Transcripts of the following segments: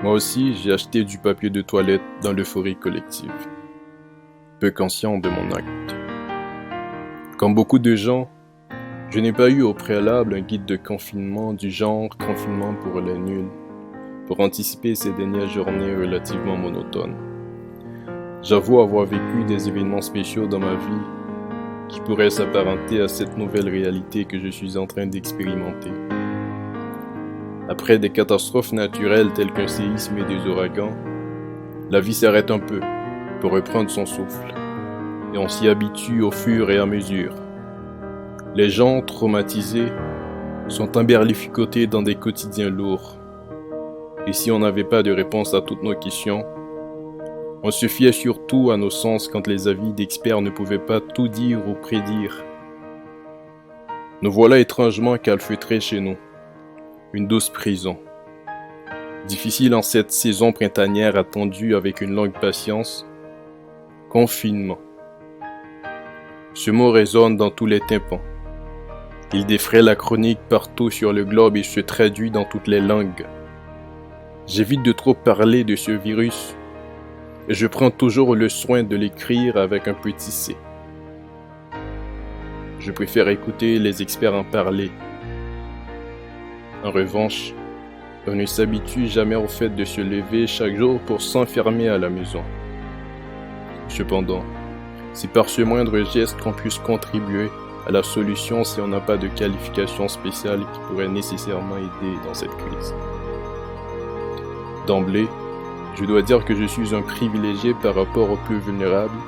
Moi aussi, j'ai acheté du papier de toilette dans l'euphorie collective, peu conscient de mon acte. Comme beaucoup de gens, je n'ai pas eu au préalable un guide de confinement du genre confinement pour les nuls, pour anticiper ces dernières journées relativement monotones. J'avoue avoir vécu des événements spéciaux dans ma vie qui pourraient s'apparenter à cette nouvelle réalité que je suis en train d'expérimenter. Après des catastrophes naturelles telles qu'un séisme et des ouragans, la vie s'arrête un peu pour reprendre son souffle, et on s'y habitue au fur et à mesure. Les gens traumatisés sont emberlificotés dans des quotidiens lourds. Et si on n'avait pas de réponse à toutes nos questions, on se fiait surtout à nos sens quand les avis d'experts ne pouvaient pas tout dire ou prédire. Nous voilà étrangement calfeutrés chez nous. Une douce prison. Difficile en cette saison printanière attendue avec une longue patience. Confinement. Ce mot résonne dans tous les tympans. Il défraie la chronique partout sur le globe et se traduit dans toutes les langues. J'évite de trop parler de ce virus et je prends toujours le soin de l'écrire avec un petit C. Je préfère écouter les experts en parler. En revanche, on ne s'habitue jamais au fait de se lever chaque jour pour s'enfermer à la maison. Cependant, c'est par ce moindre geste qu'on puisse contribuer à la solution si on n'a pas de qualification spéciale qui pourrait nécessairement aider dans cette crise. D'emblée, je dois dire que je suis un privilégié par rapport aux plus vulnérables,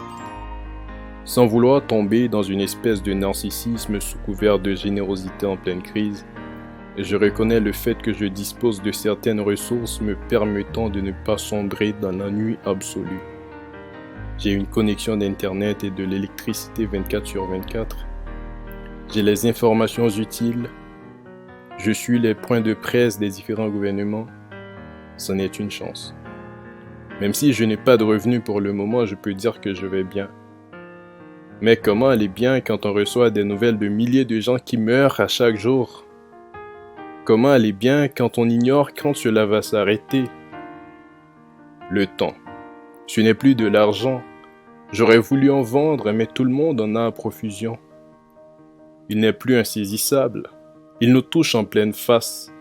sans vouloir tomber dans une espèce de narcissisme sous couvert de générosité en pleine crise. Je reconnais le fait que je dispose de certaines ressources me permettant de ne pas sombrer dans l'ennui absolu. J'ai une connexion d'internet et de l'électricité 24/24. J'ai les informations utiles. Je suis les points de presse des différents gouvernements. C'en est une chance. Même si je n'ai pas de revenus pour le moment, je peux dire que je vais bien. Mais comment aller bien quand on reçoit des nouvelles de milliers de gens qui meurent à chaque jour? Comment aller bien quand on ignore quand cela va s'arrêter? Le temps. Ce n'est plus de l'argent. J'aurais voulu en vendre, mais tout le monde en a à profusion. Il n'est plus insaisissable. Il nous touche en pleine face,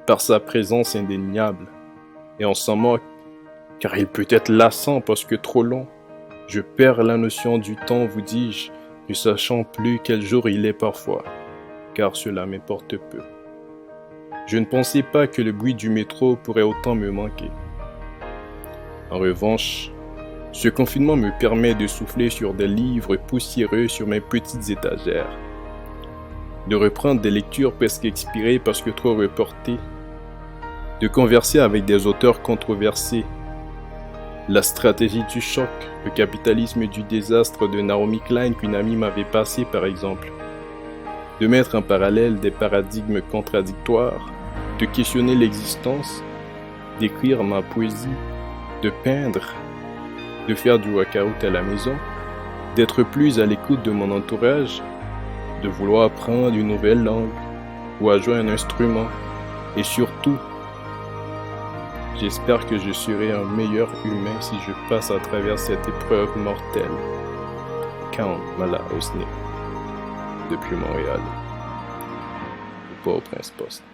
par sa présence indéniable. Et on s'en moque, car il peut être lassant parce que trop long. Je perds la notion du temps, vous dis-je, ne sachant plus quel jour il est parfois, car cela m'importe peu. Je ne pensais pas que le bruit du métro pourrait autant me manquer. En revanche, ce confinement me permet de souffler sur des livres poussiéreux sur mes petites étagères, de reprendre des lectures presque expirées parce que trop reportées, de converser avec des auteurs controversés. La stratégie du choc, le capitalisme du désastre de Naomi Klein qu'une amie m'avait passé par exemple. De mettre en parallèle des paradigmes contradictoires, de questionner l'existence, d'écrire ma poésie, de peindre, de faire du workout à la maison, d'être plus à l'écoute de mon entourage, de vouloir apprendre une nouvelle langue ou à jouer un instrument et surtout, j'espère que je serai un meilleur humain si je passe à travers cette épreuve mortelle. Count Mala Osni, depuis Montréal, au Port-au-Prince Post.